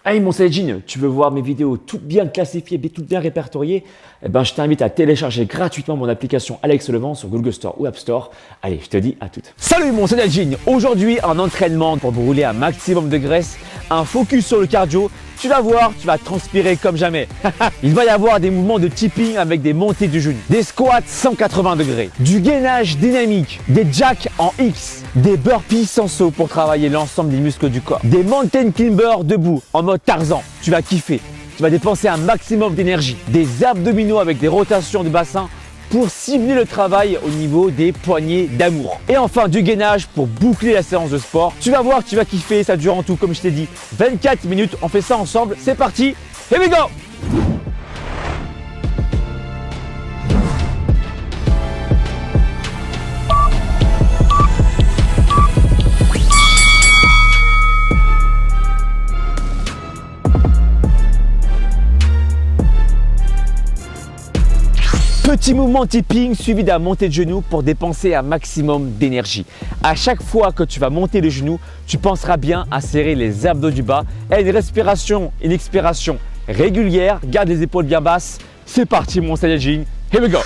Hey mon Saladin, tu veux voir mes vidéos toutes bien classifiées, toutes bien répertoriées? Eh ben, je t'invite à télécharger gratuitement mon application Alex Levent sur Google Store ou App Store. Allez, je te dis à toutes. Salut mon Saladin, aujourd'hui un entraînement pour brûler un maximum de graisse, un focus sur le cardio. Tu vas voir, tu vas transpirer comme jamais. Il va y avoir des mouvements de tipping avec des montées du genou, des squats 180 degrés, du gainage dynamique, des jacks en X, des burpees sans saut pour travailler l'ensemble des muscles du corps, des mountain climbers debout en mode Tarzan. Tu vas kiffer, tu vas dépenser un maximum d'énergie, des abdominaux avec des rotations de bassin pour cibler le travail au niveau des poignées d'amour. Et enfin du gainage pour boucler la séance de sport. Tu vas voir que tu vas kiffer, ça dure en tout comme je t'ai dit 24 minutes, on fait ça ensemble, c'est parti, here we go! Petit mouvement tipping suivi d'un montée de genou pour dépenser un maximum d'énergie. À chaque fois que tu vas monter le genou, tu penseras bien à serrer les abdos du bas et une respiration, une expiration régulière. Garde les épaules bien basses. C'est parti mon Saiyajin, here we go!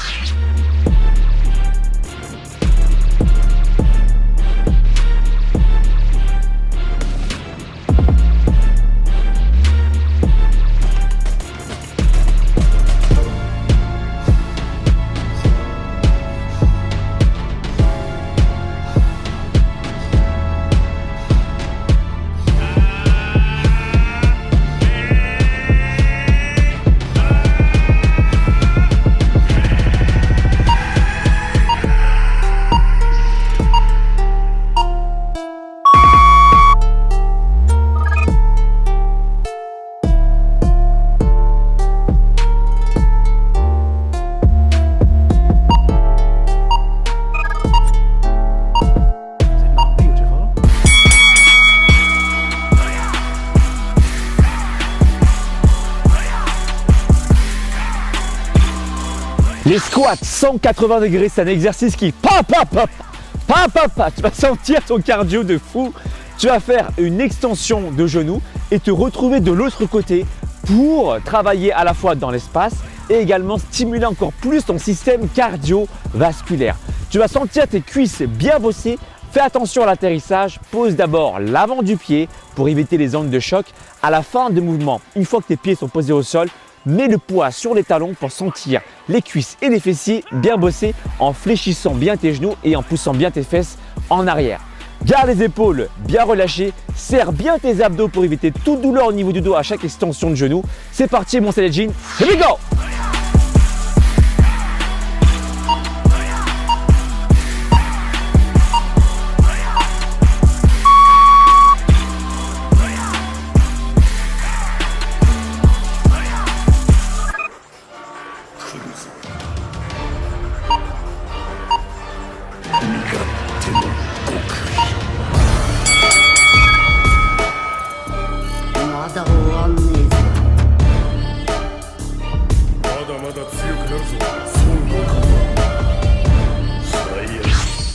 Les squats 180 degrés, c'est un exercice qui tu vas sentir ton cardio de fou. Tu vas faire une extension de genou et te retrouver de l'autre côté pour travailler à la fois dans l'espace et également stimuler encore plus ton système cardiovasculaire. Tu vas sentir tes cuisses bien bossées. Fais attention à l'atterrissage, pose d'abord l'avant du pied pour éviter les ondes de choc. À la fin du mouvement, une fois que tes pieds sont posés au sol, mets le poids sur les talons pour sentir les cuisses et les fessiers bien bossés en fléchissant bien tes genoux et en poussant bien tes fesses en arrière. Garde les épaules bien relâchées, serre bien tes abdos pour éviter toute douleur au niveau du dos à chaque extension de genou. C'est parti mon Saiyajin, here we go!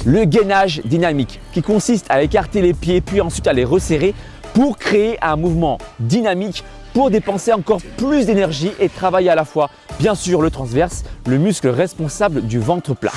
Le gainage dynamique qui consiste à écarter les pieds puis ensuite à les resserrer pour créer un mouvement dynamique pour dépenser encore plus d'énergie et travailler à la fois bien sûr le transverse, le muscle responsable du ventre plat.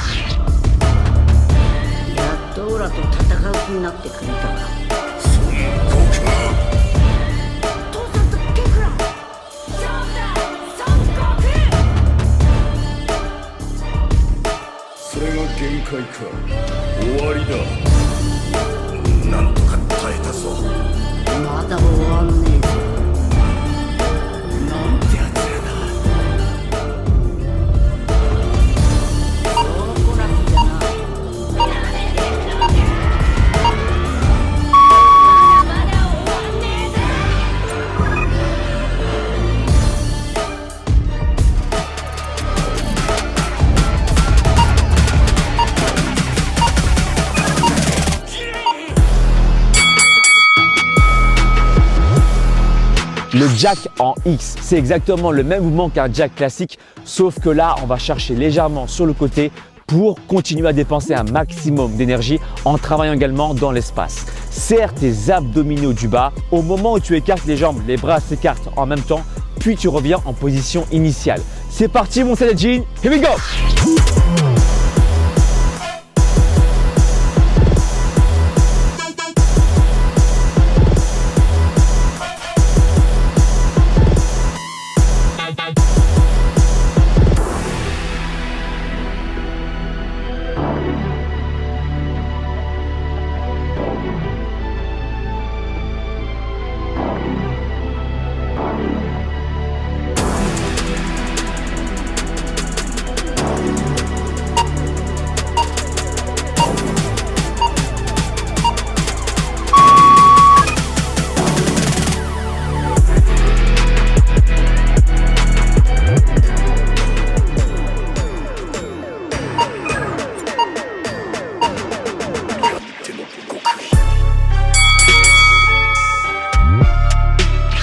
Le jack en X, c'est exactement le même mouvement qu'un jack classique, sauf que là, on va chercher légèrement sur le côté pour continuer à dépenser un maximum d'énergie en travaillant également dans l'espace. Serre tes abdominaux du bas. Au moment où tu écartes les jambes, les bras s'écartent en même temps, puis tu reviens en position initiale. C'est parti mon Saiyajin, here we go!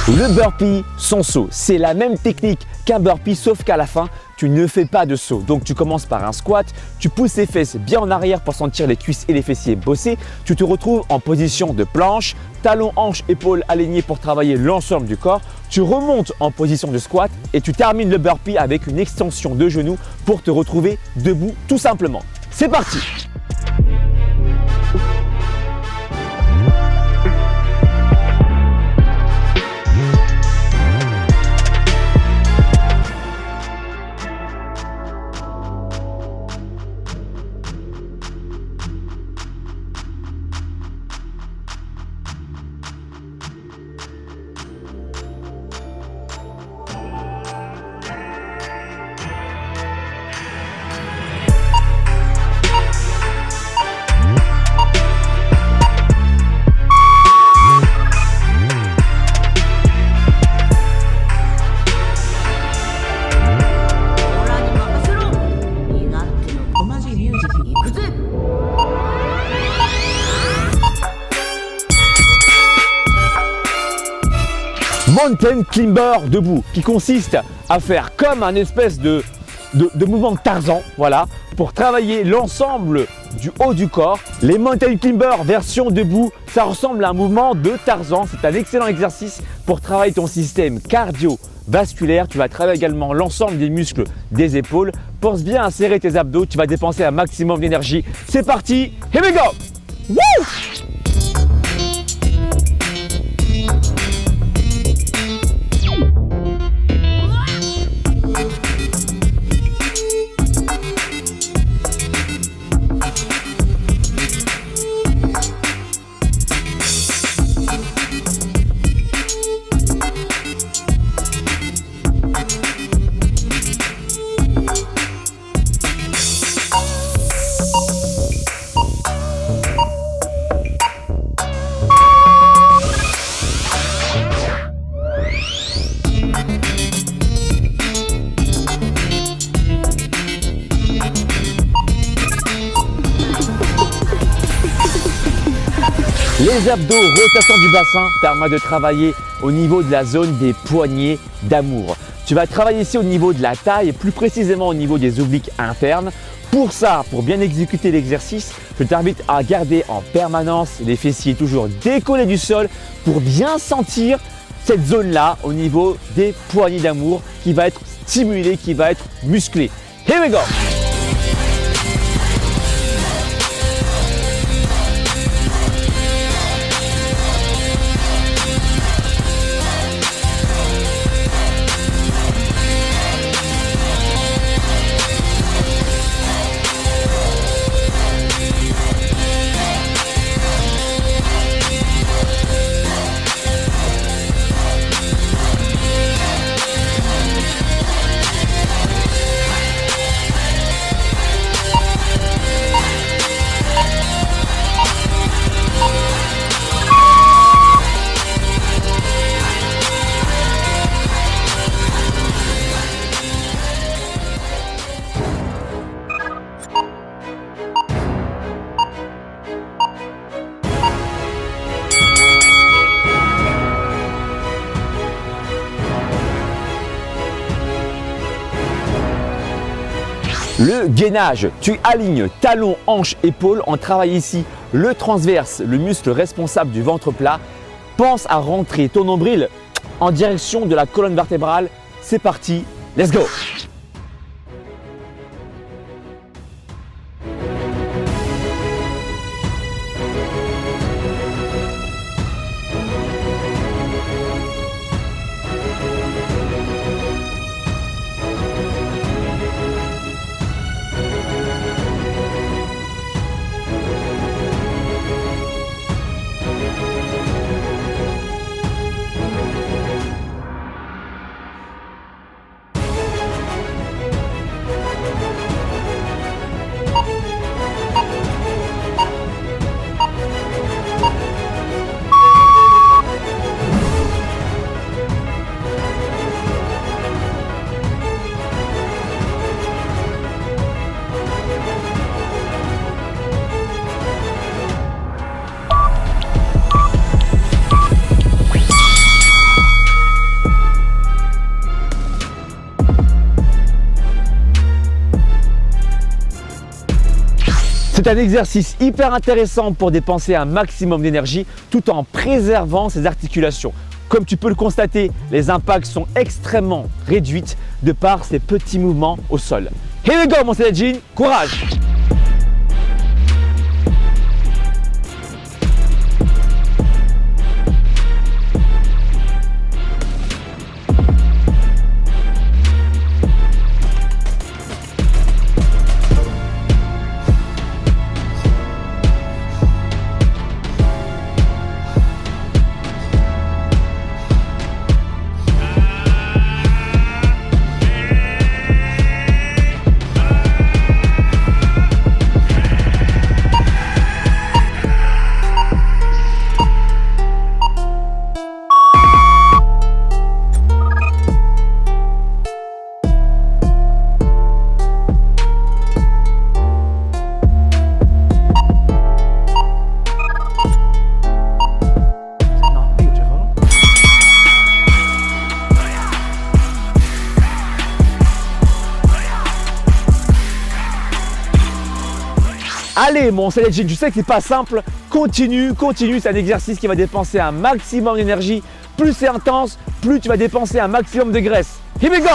Le burpee, son saut, c'est la même technique qu'un burpee sauf qu'à la fin, tu ne fais pas de saut. Donc tu commences par un squat, tu pousses les fesses bien en arrière pour sentir les cuisses et les fessiers bosser. Tu te retrouves en position de planche, talons, hanches, épaules alignés pour travailler l'ensemble du corps. Tu remontes en position de squat et tu termines le burpee avec une extension de genoux pour te retrouver debout tout simplement. C'est parti! Mountain Climber debout, qui consiste à faire comme un espèce de mouvement de Tarzan, voilà, pour travailler l'ensemble du haut du corps. Les Mountain Climber version debout, ça ressemble à un mouvement de Tarzan. C'est un excellent exercice pour travailler ton système cardio-vasculaire. Tu vas travailler également l'ensemble des muscles des épaules. Pense bien à serrer tes abdos, tu vas dépenser un maximum d'énergie. C'est parti, here we go! Woo! Les abdos, rotation du bassin, permet de travailler au niveau de la zone des poignées d'amour. Tu vas travailler ici au niveau de la taille, plus précisément au niveau des obliques internes. Pour ça, pour bien exécuter l'exercice, je t'invite à garder en permanence les fessiers toujours décollés du sol pour bien sentir cette zone-là au niveau des poignées d'amour qui va être stimulée, qui va être musclée. Here we go! Le gainage, tu alignes talons, hanches, épaules. On travaille ici le transverse, le muscle responsable du ventre plat. Pense à rentrer ton nombril en direction de la colonne vertébrale. C'est parti, let's go! C'est un exercice hyper intéressant pour dépenser un maximum d'énergie tout en préservant ses articulations. Comme tu peux le constater, les impacts sont extrêmement réduits de par ces petits mouvements au sol. Here we go mon Saiyajin, courage! Allez mon Saiyajin, je sais que c'est pas simple, continue, c'est un exercice qui va dépenser un maximum d'énergie. Plus c'est intense, plus tu vas dépenser un maximum de graisse. Here we go!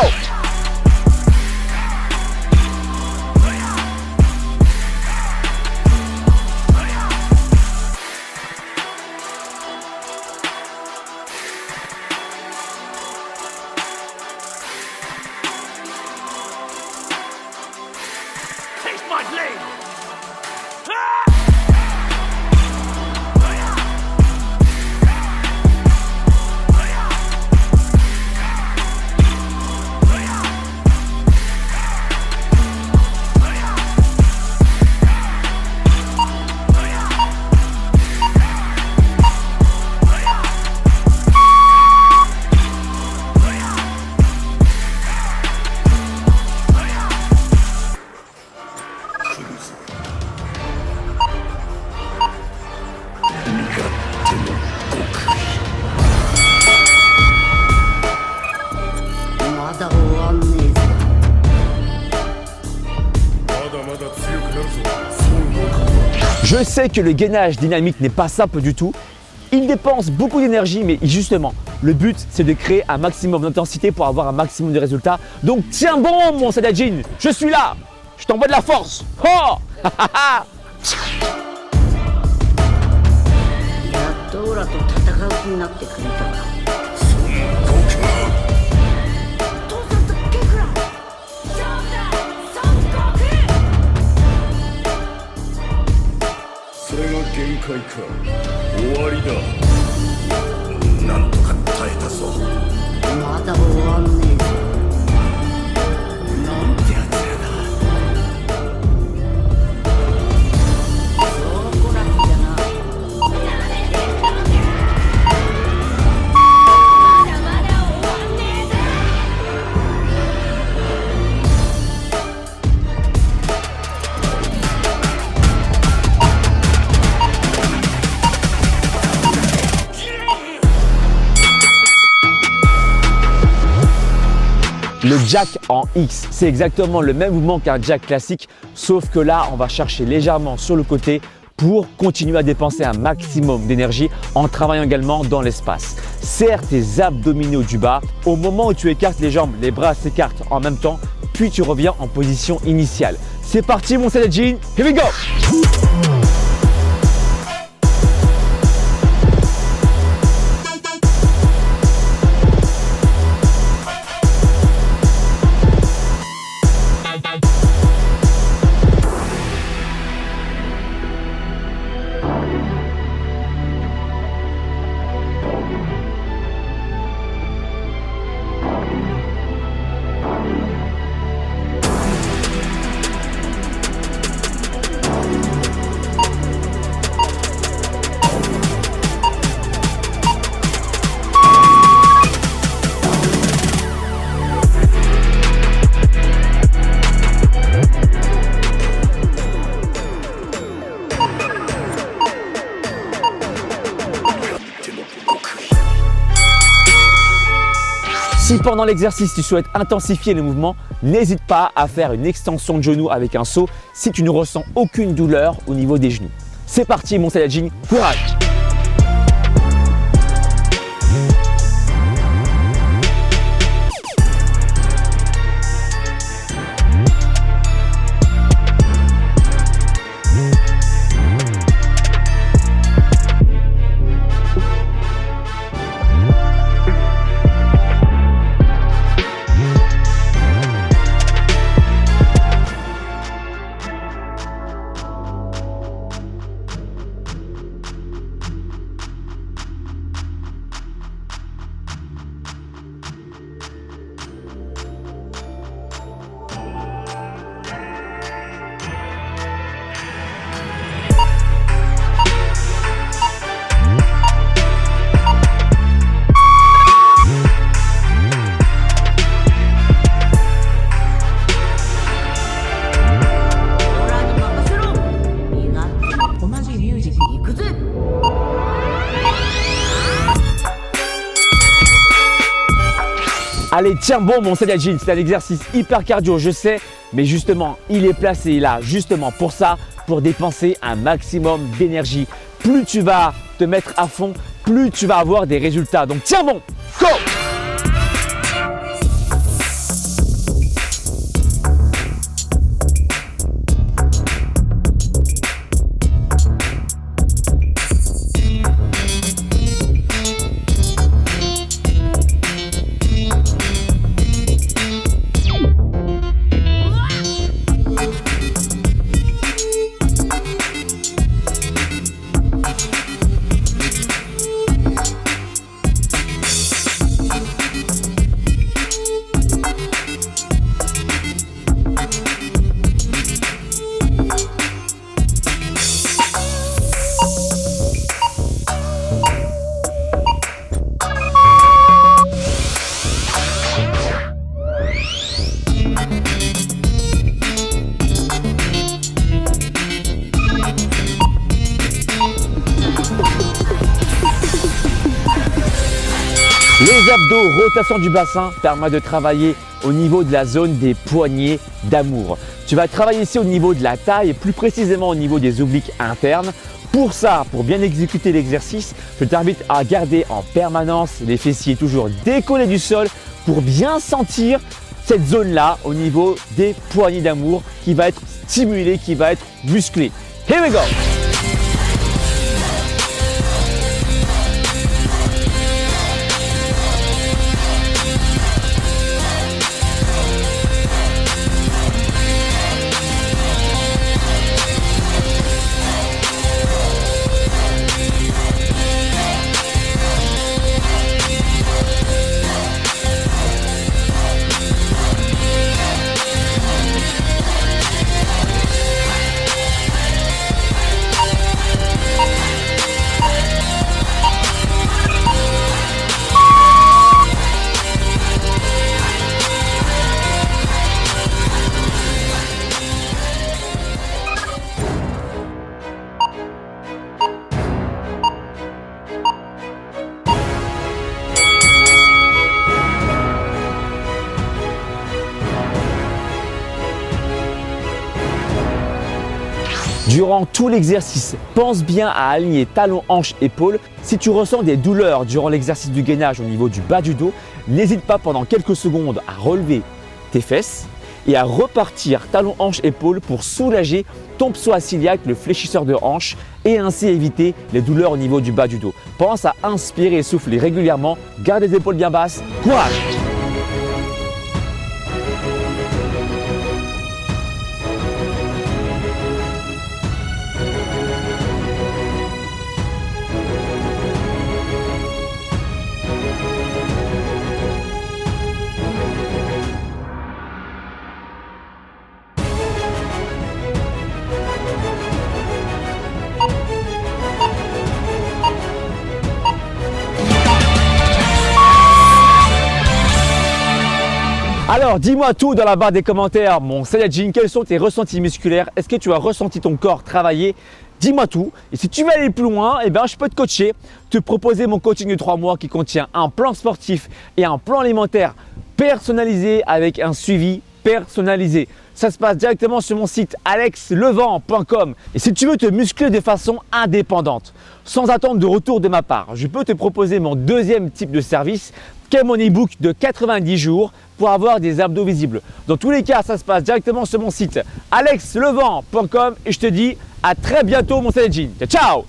Je sais que le gainage dynamique n'est pas simple du tout. Il dépense beaucoup d'énergie, mais justement, le but, c'est de créer un maximum d'intensité pour avoir un maximum de résultats. Donc tiens bon, mon Saiyajin, je suis là. Je t'envoie de la force. Oh le jack en X. C'est exactement le même mouvement qu'un jack classique, sauf que là, on va chercher légèrement sur le côté pour continuer à dépenser un maximum d'énergie en travaillant également dans l'espace. Serre tes abdominaux du bas. Au moment où tu écartes les jambes, les bras s'écartent en même temps, puis tu reviens en position initiale. C'est parti mon Saiyajin, here we go! Si pendant l'exercice, tu souhaites intensifier le mouvement, n'hésite pas à faire une extension de genou avec un saut si tu ne ressens aucune douleur au niveau des genoux. C'est parti mon Saiyajin, courage! Allez, tiens bon mon Saiyajin, c'est un exercice hyper cardio, je sais, mais justement, il est placé là, justement pour ça, pour dépenser un maximum d'énergie. Plus tu vas te mettre à fond, plus tu vas avoir des résultats. Donc tiens bon, go! Les abdos, rotation du bassin, permet de travailler au niveau de la zone des poignets d'amour. Tu vas travailler ici au niveau de la taille et plus précisément au niveau des obliques internes. Pour ça, pour bien exécuter l'exercice, je t'invite à garder en permanence les fessiers toujours décollés du sol pour bien sentir cette zone-là au niveau des poignets d'amour qui va être stimulée, qui va être musclée. Here we go! Durant tout l'exercice, pense bien à aligner talons, hanches, épaules. Si tu ressens des douleurs durant l'exercice du gainage au niveau du bas du dos, n'hésite pas pendant quelques secondes à relever tes fesses et à repartir talons, hanches, épaules pour soulager ton psoas iliaque, le fléchisseur de hanche, et ainsi éviter les douleurs au niveau du bas du dos. Pense à inspirer et souffler régulièrement. Garde les épaules bien basses. Courage! Alors, dis-moi tout dans la barre des commentaires, mon Saiyajin, quels sont tes ressentis musculaires? Est-ce que tu as ressenti ton corps travailler? Dis-moi tout. Et si tu veux aller plus loin, je peux te coacher, te proposer mon coaching de 3 mois qui contient un plan sportif et un plan alimentaire personnalisé avec un suivi personnalisé. Ça se passe directement sur mon site alexlevent.com. Et si tu veux te muscler de façon indépendante, sans attendre de retour de ma part, je peux te proposer mon deuxième type de service, qui est mon e-book de 90 jours pour avoir des abdos visibles. Dans tous les cas, ça se passe directement sur mon site alexlevent.com et je te dis à très bientôt mon Saiyajin. Ciao!